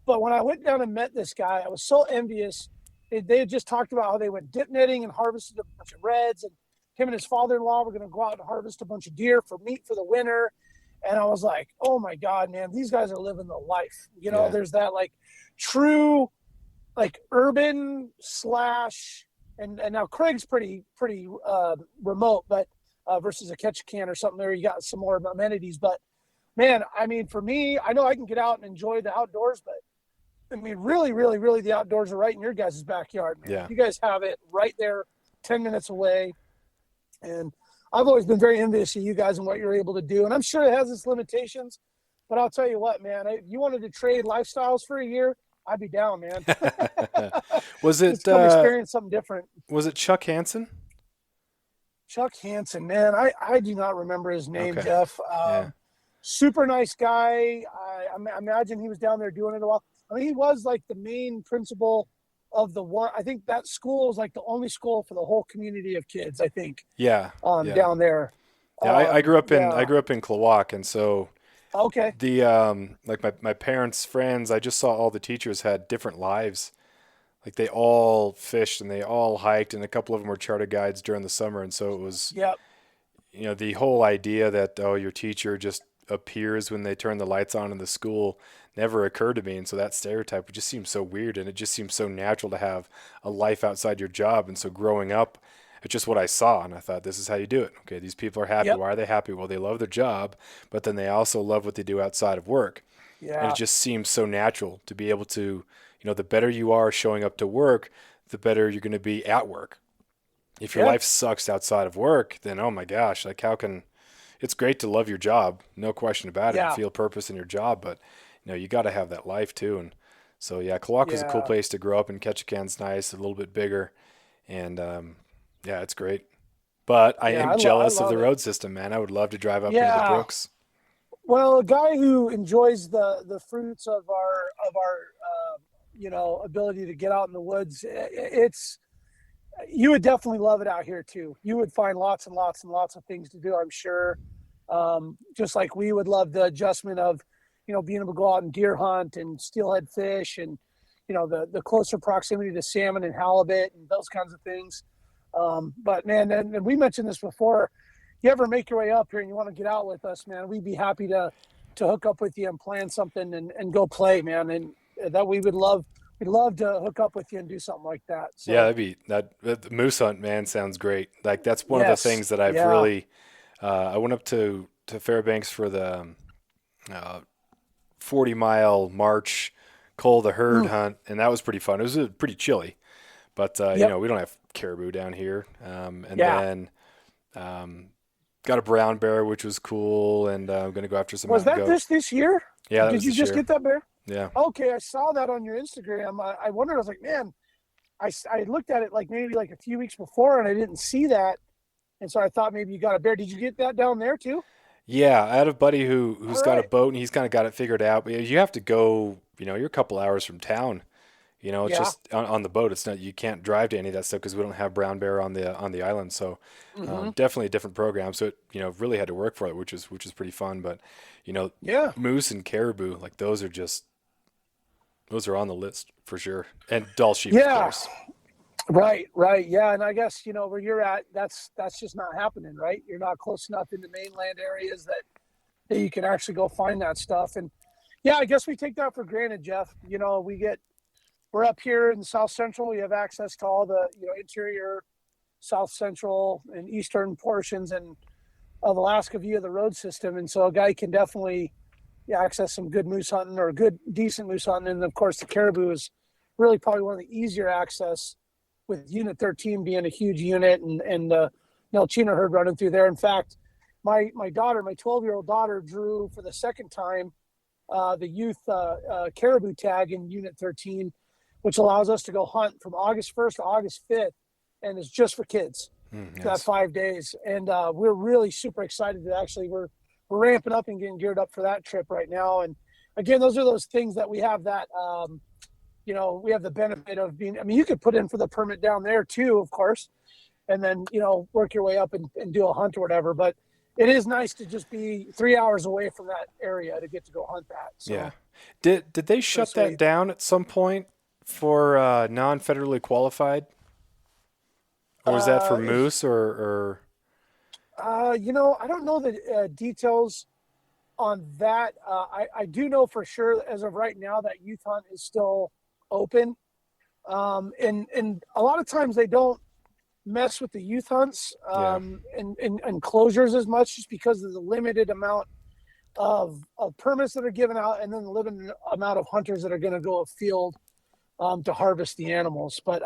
But when I went down and met this guy, I was so envious. They had just talked about how they went dip netting and harvested a bunch of reds, and him and his father-in-law were going to go out and harvest a bunch of deer for meat for the winter. And I was like, oh my God, man, these guys are living the life.
yeah,
There's that like true, like urban slash, and now Craig's pretty remote, but versus a Ketchikan or something there, you got some more amenities. But man, I mean, for me, I know I can get out and enjoy the outdoors, but I mean, really, really, really, the outdoors are right in your guys' backyard, man.
Yeah.
You guys have it right there, 10 minutes away. And I've always been very envious of you guys and what you're able to do. And I'm sure it has its limitations, but I'll tell you what, man, if you wanted to trade lifestyles for a year, I'd be down, man.
Was
Just
it
come experience something different.
was it Chuck Hansen?
Chuck Hansen, man, I do not remember his name,
Okay.
Jeff.
Yeah.
Super nice guy. I imagine he was down there doing it a while. I mean, he was like the main principal of the one. I think that school was like the only school for the whole community of kids, I think,
Yeah. Yeah.
down there.
Yeah, I grew up in
Yeah.
Klawock, and so
Okay.
the like my parents' friends, I just saw all the teachers had different lives. Like they all fished and they all hiked, and a couple of them were charter guides during the summer, and so it was,
Yep.
the whole idea that, oh, your teacher just appears when they turn the lights on in the school never occurred to me. And so that stereotype just seems so weird, and it just seems so natural to have a life outside your job. And so growing up, it's just what I saw, and I thought, this is how you do it. Okay, these people are happy.
Yep.
Why are they happy? Well, they love their job, but then they also love what they do outside of work. And
Yeah.
it just seems so natural to be able to, the better you are showing up to work, the better you're going to be at work. If your
Yeah.
life sucks outside of work, then oh my gosh, like how can, it's great to love your job, no question about it, and
Yeah.
feel purpose in your job, but you got to have that life too. And so yeah, Klawock is a cool
Yeah.
place to grow up, and Ketchikan's nice, a little bit bigger, and yeah, it's great. But I
Yeah.
am
I
jealous of
love
the
it.
road system, man. I would love to drive up into the
Yeah.
Brooks.
Well, a guy who enjoys the fruits of our ability to get out in the woods, it's you would definitely love it out here too. You would find lots and lots and lots of things to do, I'm sure. Just like we would love the adjustment of, being able to go out and deer hunt and steelhead fish, and the closer proximity to salmon and halibut and those kinds of things. But man, and we mentioned this before. You ever make your way up here and you want to get out with us, man, we'd be happy to hook up with you and plan something and go play, man. And that we'd love to hook up with you and do something like that. So
Yeah, the moose hunt, man, sounds great. Like that's one of the
yes,
things that I've
yeah,
really. I went up to Fairbanks for the uh, 40-mile march, cull the herd
mm,
hunt, and that was pretty fun. It was pretty chilly, but
yep,
we don't have caribou down here. And
yeah.
then got a brown bear, which was cool, and I'm gonna go after some
Was
mountain
that
goat.
this year?
Yeah, that
Did
was
you
this
just
year.
get that bear?
Yeah.
Okay, I saw that on your Instagram. I wondered. I was like, man, I looked at it like maybe like a few weeks before, and I didn't see that, and so I thought maybe you got a bear. Did you get that down there too?
Yeah, I had a buddy
All
who's got a
right.
boat, and he's kind of got it figured out. But you have to go, you're a couple hours from town. It's
Yeah.
just on the boat. It's not, you can't drive to any of that stuff because we don't have brown bear on the island. So
Hmm.
definitely a different program. So it, really had to work for it, which is pretty fun. But
Yeah.
moose and caribou, like those are on the list for sure. And Dall sheep, of
Yeah.
course.
Right. Right. Yeah. And I guess where you're at, that's just not happening, right? You're not close enough in the mainland areas that you can actually go find that stuff. And yeah, I guess we take that for granted, Jeff. We're up here in the South Central. We have access to all the interior, South Central, and eastern portions and of Alaska via the road system, and so a guy can definitely access some good moose hunting or good decent moose hunting. And of course, the caribou is really probably one of the easier access with Unit 13 being a huge unit and the Nelchina herd running through there. In fact, my daughter, my 12-year-old daughter, drew for the second time the youth caribou tag in Unit 13, which allows us to go hunt from August 1st to August 5th, and it's just for kids for that
Nice.
5 days. And we're really super excited that actually we're ramping up and getting geared up for that trip right now. And again, those are those things that we have that we have the benefit of being. I mean, you could put in for the permit down there too, of course, and then work your way up and do a hunt or whatever. But it is nice to just be 3 hours away from that area to get to go hunt that.
Yeah.
So
Did they
pretty
shut that
sweet.
down at some point for non-federally qualified, or was that for
Uh,
moose or
I don't know the details on that. I do know for sure as of right now that youth hunt is still open. And a lot of times they don't mess with the youth hunts
yeah.
and closures as much just because of the limited amount of permits that are given out, and then the limited amount of hunters that are going to go afield to harvest the animals. But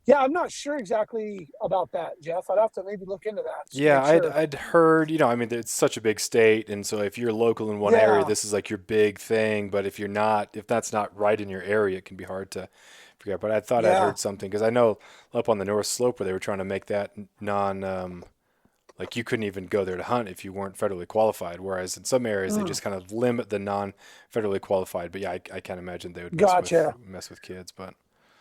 yeah, I'm not sure exactly about that, Jeff. I'd have to maybe look into that just to
Yeah,
make
I'd
sure.
I'd heard, I mean, it's such a big state, and so if you're local in one area,
Yeah,
this is like your big thing. But if you're not, if that's not right in your area, it can be hard to figure out. But I thought I'd
yeah.
heard something because I know up on the North Slope where they were trying to make that like you couldn't even go there to hunt if you weren't federally qualified. Whereas in some areas they
Mm,
just kind of limit the non-federally qualified. But yeah, I can't imagine they would
gotcha.
mess with kids. But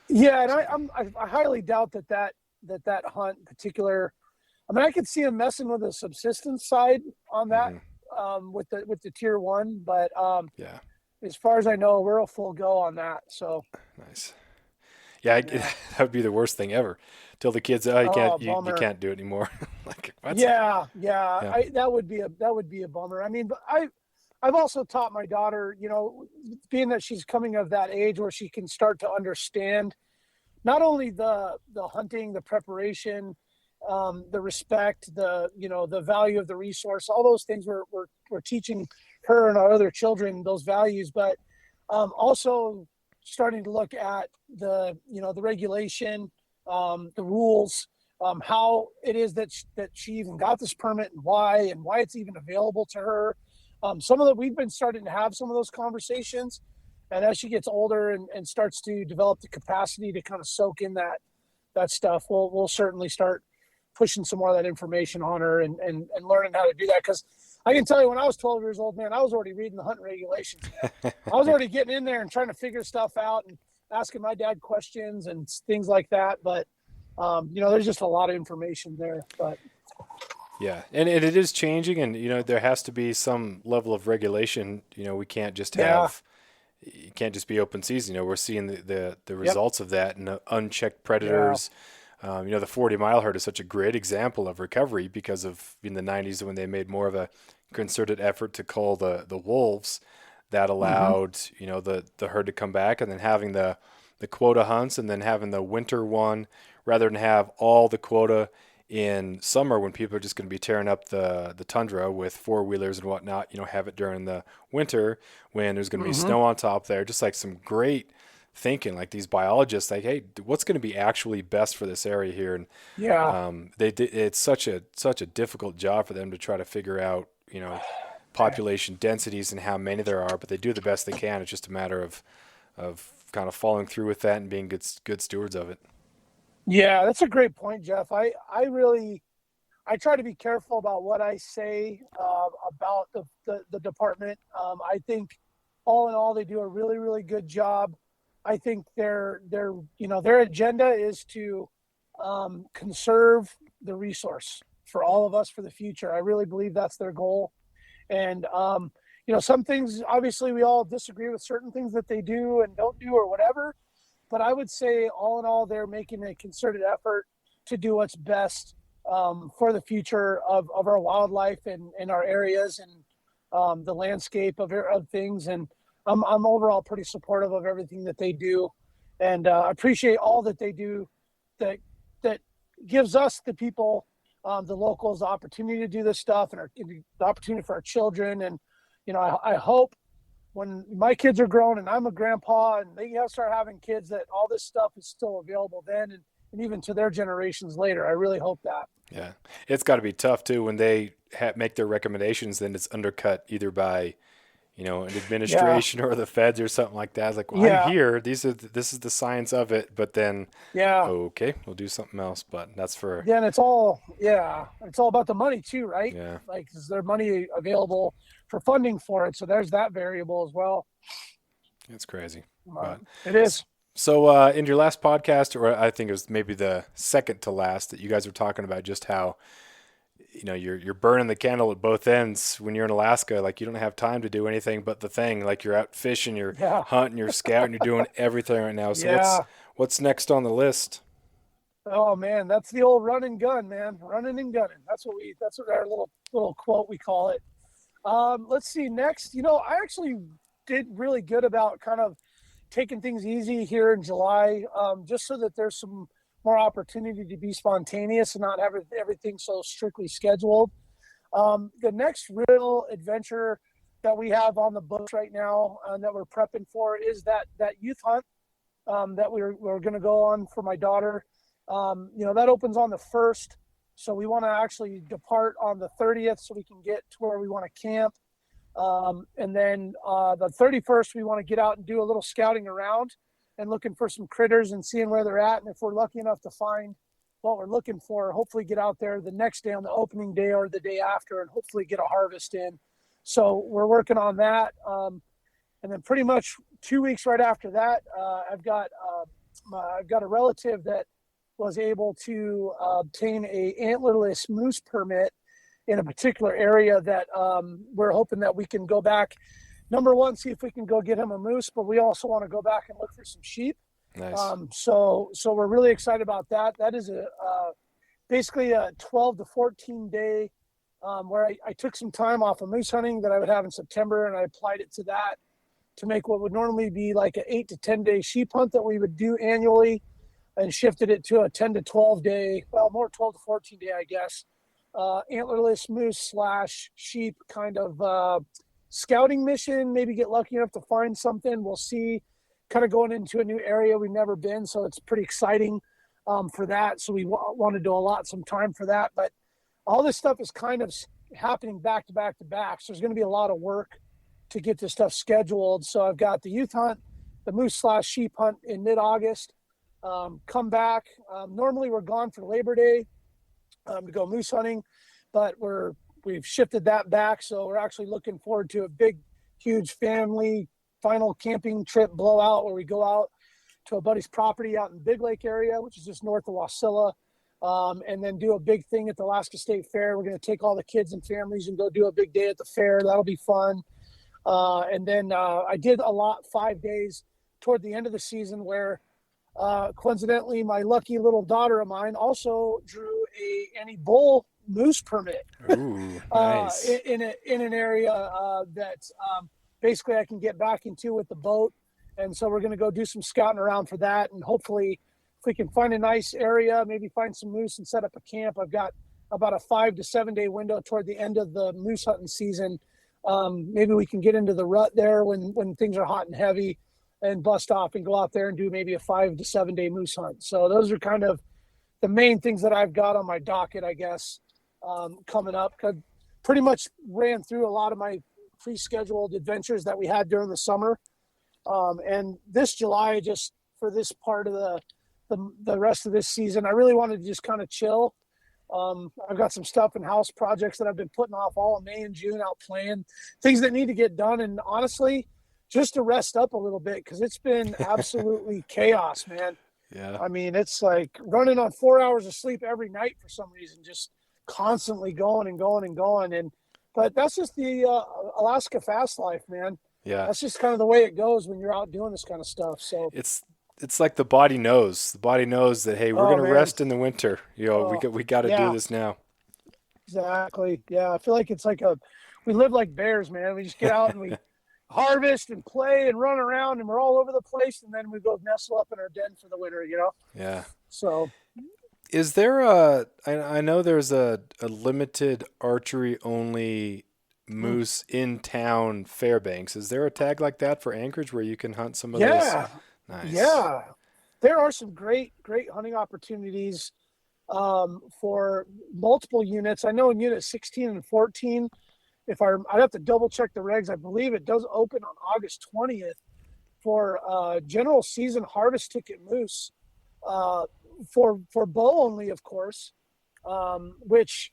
Yeah, and
so,
I highly doubt that hunt in particular. I mean, I could see him messing with the subsistence side on that
hmm
with the tier one, but
yeah,
as far as I know, we're a full go on that. So
nice. Yeah,
yeah.
that would be the worst thing ever. Tell the kids, oh,
Oh,
you
bummer.
can't do it anymore. Like what?
Yeah, yeah.
Yeah.
I that would be a bummer. I mean, but I've also taught my daughter, being that she's coming of that age where she can start to understand not only the hunting, the preparation, the respect, the value of the resource, all those things we're teaching her and our other children those values, but also starting to look at the regulation, the rules, how it is that she even got this permit and why it's even available to her. Some of the we've been starting to have some of those conversations, and as she gets older and starts to develop the capacity to kind of soak in that stuff, we'll certainly start pushing some more of that information on her and learning how to do that. Because I can tell you, when I was 12 years old, man, I was already reading the hunting regulations, man. I was already getting in there and trying to figure stuff out and asking my dad questions and things like that. But there's just a lot of information there. But
Yeah, and it is changing, and there has to be some level of regulation. We can't just
yeah,
have it can't just be open season. We're seeing the
yep,
results of that and unchecked
yeah,
predators. The 40-mile herd is such a great example of recovery because of in the 90s when they made more of a concerted effort to cull the wolves that
hmm,
allowed the herd to come back, and then having the quota hunts and then having the winter one rather than have all the quota in summer when people are just going to be tearing up the tundra with four-wheelers and whatnot. Have it during the winter when there's going to be
hmm,
snow on top there. Just like some great thinking, like these biologists, like, hey, what's going to be actually best for this area here? And
yeah.
it's such a difficult job for them to try to figure out, population densities and how many there are, but they do the best they can. It's just a matter of kind of following through with that and being good stewards of it.
Yeah, that's a great point, Jeff. I try to be careful about what I say about the department. I think all in all, they do a really, really good job. I think their agenda is to conserve the resource for all of us for the future. I really believe that's their goal. And some things obviously we all disagree with certain things that they do and don't do or whatever. But I would say all in all, they're making a concerted effort to do what's best for the future of our wildlife and our areas and the landscape of things. And I'm overall pretty supportive of everything that they do, and appreciate all that they do that that gives us the people, the locals, the opportunity to do this stuff and the opportunity for our children. And I hope when my kids are grown and I'm a grandpa and they have start having kids that all this stuff is still available then and even to their generations later. I really hope that.
Yeah, it's got to be tough too when they make their recommendations. Then it's undercut either by an
Yeah.
administration or the feds or something like that. It's like, well, I'm
Yeah.
here. This is the science of it. But then,
Yeah.
okay, we'll do something else. But that's for
Then it's all about the money too, right?
yeah,
Like, is there money available for funding for it? So there's that variable as well.
it's crazy. But
It is.
so in your last podcast, or I think it was maybe the second to last, that you guys were talking about just how you're burning the candle at both ends when you're in Alaska. Like you don't have time to do anything but the thing. Like you're out fishing, you're
Yeah.
hunting, you're scouting, you're doing everything right now. So
Yeah.
what's next on the list?
Oh man, that's the old run and gun, man. Running and gunning. That's what our little quote we call it. Let's see next. I actually did really good about kind of taking things easy here in July, just so that there's some more opportunity to be spontaneous and not have everything so strictly scheduled. The next real adventure that we have on the books right now that we're prepping for is that youth hunt that we're going to go on for my daughter. That opens on the 1st. So we want to actually depart on the 30th so we can get to where we want to camp. And then the 31st, we want to get out and do a little scouting around and looking for some critters and seeing where they're at. And if we're lucky enough to find what we're looking for, hopefully get out there the next day on the opening day or the day after and hopefully get a harvest in. So we're working on that. And then pretty much 2 weeks right after that, I've got a relative that was able to obtain a antlerless moose permit in a particular area that we're hoping that we can go back. Number one, see if we can go get him a moose, but we also want to go back and look for some sheep.
Nice.
So we're really excited about that. That is basically a 12 to 14 day where I took some time off of moose hunting that I would have in September, and I applied it to that to make what would normally be like an 8 to 10 day sheep hunt that we would do annually, and shifted it to a 10 to 12 day, well, more 12 to 14 day, I guess, antlerless moose / sheep kind of scouting mission. Maybe get lucky enough to find something. We'll see. Kind of going into a new area we've never been, so it's pretty exciting for that. So we wanted to allot some time for that. But all this stuff is kind of happening back to back to back. So there's going to be a lot of work to get this stuff scheduled. So I've got the youth hunt, the moose / sheep hunt in mid-August. Come back. Normally we're gone for Labor Day to go moose hunting, but we've shifted that back. So we're actually looking forward to a big, huge family final camping trip blowout where we go out to a buddy's property out in Big Lake area, which is just north of Wasilla, and then do a big thing at the Alaska State Fair. We're going to take all the kids and families and go do a big day at the fair. That'll be fun. And then I did allot 5 days toward the end of the season where coincidentally, my lucky little daughter of mine also drew any bull moose permit.
Ooh, nice.
In an area that basically I can get back into with the boat. And so we're going to go do some scouting around for that. And hopefully if we can find a nice area, maybe find some moose and set up a camp. I've got about a 5 to 7 day window toward the end of the moose hunting season. Maybe we can get into the rut there when things are hot and heavy, and bust off and go out there and do maybe a 5 to 7 day moose hunt. So those are kind of the main things that I've got on my docket, I guess, coming up. Cause pretty much ran through a lot of my pre-scheduled adventures that we had during the summer. And this July, just for this part of the rest of this season, I really wanted to just kind of chill. I've got some stuff in house projects that I've been putting off all of May and June out playing, things that need to get done. And honestly, just to rest up a little bit, because it's been absolutely chaos, man.
Yeah.
I mean, it's like running on 4 hours of sleep every night for some reason, just constantly going and going and going. But that's just the Alaska fast life, man.
Yeah.
That's just kind of the way it goes when you're out doing this kind of stuff. So
It's like the body knows. The body knows that, hey, we're going to rest in the winter. We got to do this now.
Exactly. Yeah. I feel like it's like we live like bears, man. We just get out and we harvest and play and run around, and we're all over the place, and then we go nestle up in our den for the winter,
Yeah.
So
Is there I know there's a limited archery only moose in town Fairbanks. Is there a tag like that for Anchorage where you can hunt some of those? Nice.
Yeah, there are some great hunting opportunities for multiple units. I know in unit 16 and 14, I'd have to double check the regs. I believe it does open on August 20th for general season harvest ticket moose for bow only, of course, which,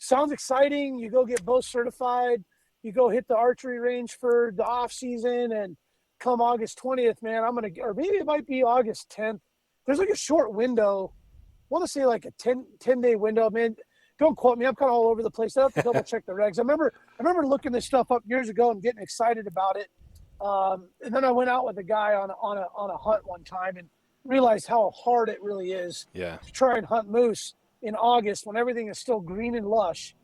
sounds exciting. You go get bow certified, you go hit the archery range for the off season, and come August 20th, man, or maybe it might be August 10th. There's like a short window. I want to say like a 10 day window, man. Don't quote me. I'm kind of all over the place. I have to double check the regs. I remember looking this stuff up years ago and getting excited about it. And then I went out with a guy on a hunt one time and realized how hard it really is
to
try and hunt moose in August when everything is still green and lush,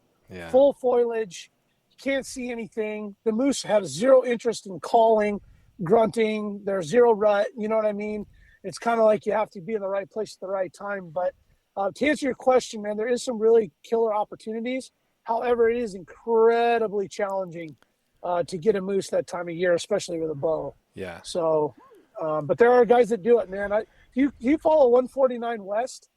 full foliage. You can't see anything. The moose have zero interest in calling, grunting. There's zero rut. You know what I mean? It's kind of like you have to be in the right place at the right time. But to answer your question, man, there is some really killer opportunities. However, it is incredibly challenging to get a moose that time of year, especially with a bow.
Yeah.
So, but there are guys that do it, man. You follow 149 West?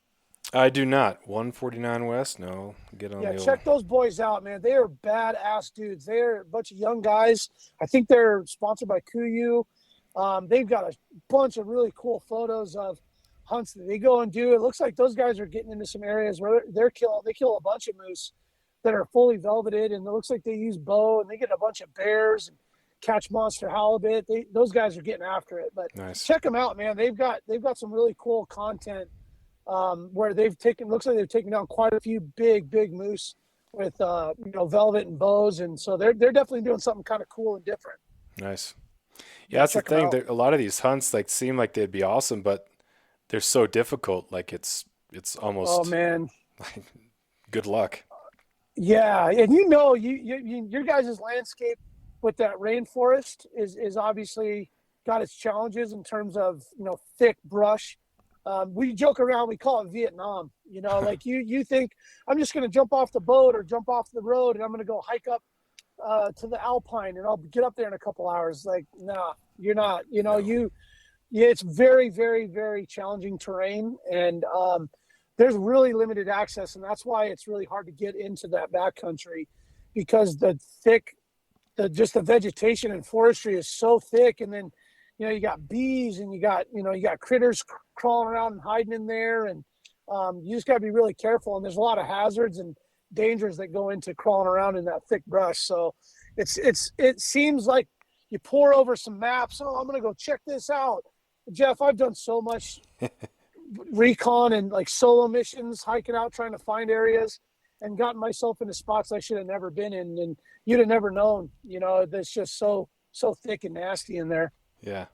I do not. 149 West? No. Get on
Yeah,
the old.
check those boys out, man. They are badass dudes. They're a bunch of young guys. I think they're sponsored by Kuyu. They've got a bunch of really cool photos of hunts that they go and do. It looks like those guys are getting into some areas where they kill a bunch of moose that are fully velveted, and it looks like they use bow and they get a bunch of bears and catch monster halibut. Those guys are getting after it. But
Nice.
check them out, man. They've got some really cool content where looks like they've taken down quite a few big moose with velvet and bows, and so they're definitely doing something kind of cool and different.
Nice. Yeah, that's the
Check them
thing.
out.
A lot of these hunts like seem like they'd be awesome, but they're so difficult. Like it's
Oh
almost
man,
like good luck.
yeah, and your guys' landscape with that rainforest is obviously got its challenges in terms of thick brush. We joke around, we call it Vietnam. Like you think I'm just going to jump off the boat or jump off the road and I'm going to go hike up to the Alpine and I'll get up there in a couple hours. Like, nah, you're not.
No.
It's very, very, very challenging terrain, and there's really limited access, and that's why it's really hard to get into that backcountry because the vegetation and forestry is so thick, and then you got bees and you got critters crawling around and hiding in there, and you just got to be really careful. And there's a lot of hazards and dangers that go into crawling around in that thick brush. So it seems like you pour over some maps. Oh, I'm gonna go check this out. Jeff, I've done so much recon and like solo missions, hiking out, trying to find areas, and gotten myself into spots I should have never been in, and you'd have never known. That's just so thick and nasty in there.
Yeah.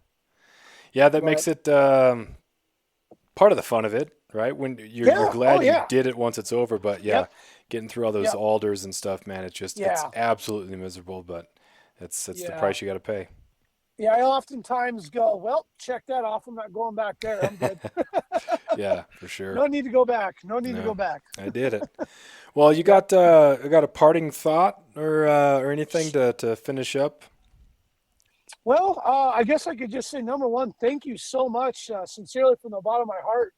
Yeah, that
But
makes it part of the fun of it, right? When you're
yeah, oh
glad you
yeah,
did it once it's over, but yeah,
yep,
getting through all those
yep,
alders and stuff, man, it's
yeah,
absolutely miserable, but it's the
yeah,
price you got to pay.
yeah. I oftentimes go, well, check that off. I'm not going back there. I'm good.
Yeah, for sure.
No need to go back. No need to go
No,
back.
I did it. Well,
Yep.
you got a parting thought or anything to finish up?
Well, I guess I could just say number one, thank you so much, sincerely from the bottom of my heart,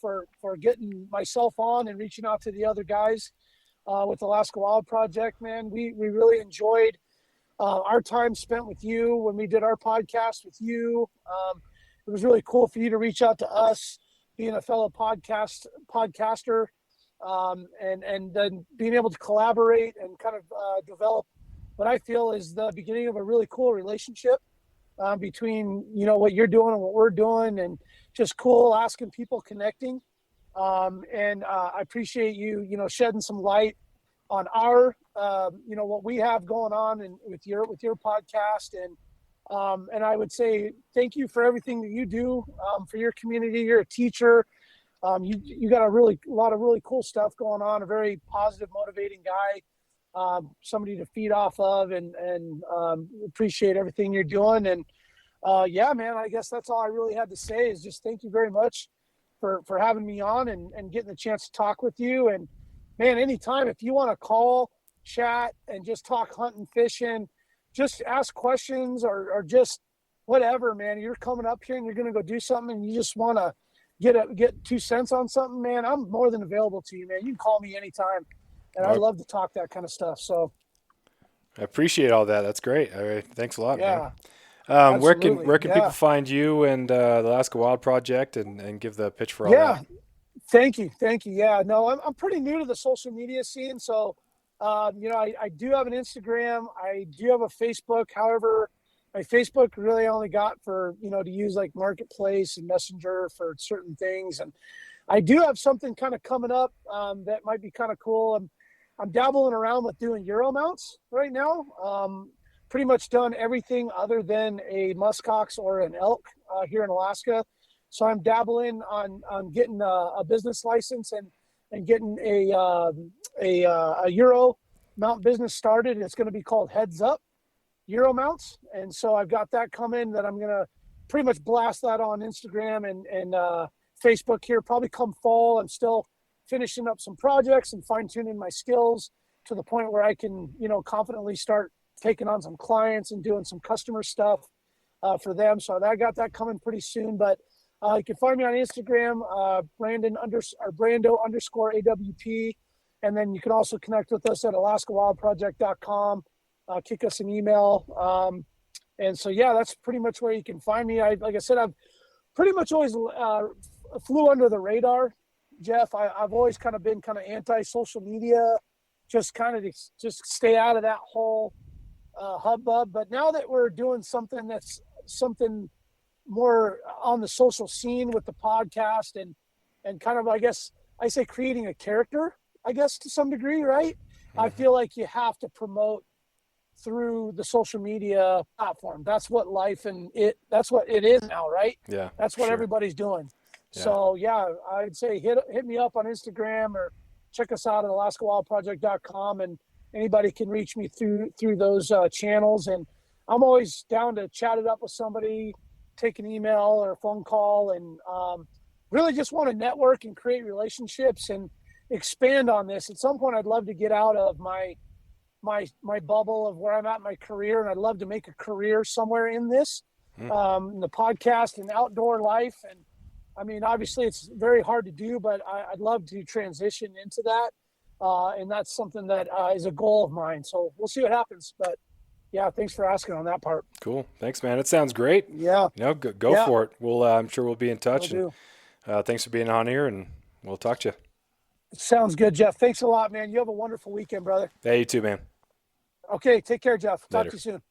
for getting myself on and reaching out to the other guys with the Alaska Wild Project. Man, we really enjoyed our time spent with you when we did our podcast with you. It was really cool for you to reach out to us, being a fellow podcaster, and then being able to collaborate and kind of develop what I feel is the beginning of a really cool relationship between what you're doing and what we're doing, and just cool asking people connecting. And I appreciate you shedding some light on our what we have going on and with your podcast, and I would say thank you for everything that you do for your community. You're a teacher. You got a lot of really cool stuff going on. A very positive, motivating guy. Somebody to feed off of, and appreciate everything you're doing. And yeah, man, I guess that's all I really had to say is just thank you very much for having me on and getting the chance to talk with you. And man, anytime if you want to call, chat, and just talk hunting, fishing, just ask questions or just whatever, man. You're coming up here and you're gonna go do something and you just want to get 2 cents on something, man. I'm more than available to you, man. You can call me anytime. And I
Well,
love to talk that kind of stuff. So
I appreciate all that. That's great. All right, thanks a lot, man.
yeah,
Where
absolutely.
can people
Yeah.
find you and the Alaska Wild Project and give the pitch for all that?
Yeah. Thank you. Thank you. Yeah, no, I'm pretty new to the social media scene. So, I do have an Instagram. I do have a Facebook. However, my Facebook really only got for, to use like Marketplace and Messenger for certain things. And I do have something kind of coming up that might be kind of cool. I'm dabbling around with doing Euro mounts right now. Pretty much done everything other than a muskox or an elk here in Alaska. So I'm dabbling on getting a business license and getting a Euro mount business started. It's going to be called Heads Up Euro Mounts. And so I've got that coming that I'm going to pretty much blast that on Instagram and Facebook here, probably come fall. I'm still finishing up some projects and fine tuning my skills to the point where I can, confidently start taking on some clients and doing some customer stuff for them. So I got that coming pretty soon. But you can find me on Instagram, Brando_AWP. And then you can also connect with us at alaskawildproject.com. Kick us an email. And so, yeah, that's pretty much where you can find me. Like I said, I've pretty much always flew under the radar, Jeff. I've always kind of been kind of anti-social media, just kind of just stay out of that whole hubbub. But now that we're doing something that's something more on the social scene with the podcast and kind of, I guess I say creating a character, I guess to some degree, right? Mm-hmm. I feel like you have to promote through the social media platform. That's what that's what it is now, right?
Yeah.
That's what everybody's doing. Yeah. So yeah, I'd say hit me up on Instagram or check us out at alaskawildproject.com, and anybody can reach me through those channels. And I'm always down to chat it up with somebody, take an email or a phone call, and really just want to network and create relationships and expand on this. At some point, I'd love to get out of my bubble of where I'm at in my career, and I'd love to make a career somewhere in this, in the podcast and outdoor life. And I mean, obviously it's very hard to do, but I'd love to transition into that. And that's something that is a goal of mine. So we'll see what happens, but yeah, thanks for asking on that part.
Cool. Thanks, man. It sounds great.
Yeah.
Go for it. I'm sure we'll be in touch.
And,
thanks for being on here, and we'll talk to you.
Sounds good, Jeff. Thanks a lot, man. You have a wonderful weekend, brother.
Hey, you too, man.
Okay, take care, Jeff. Talk
Later.
to you soon.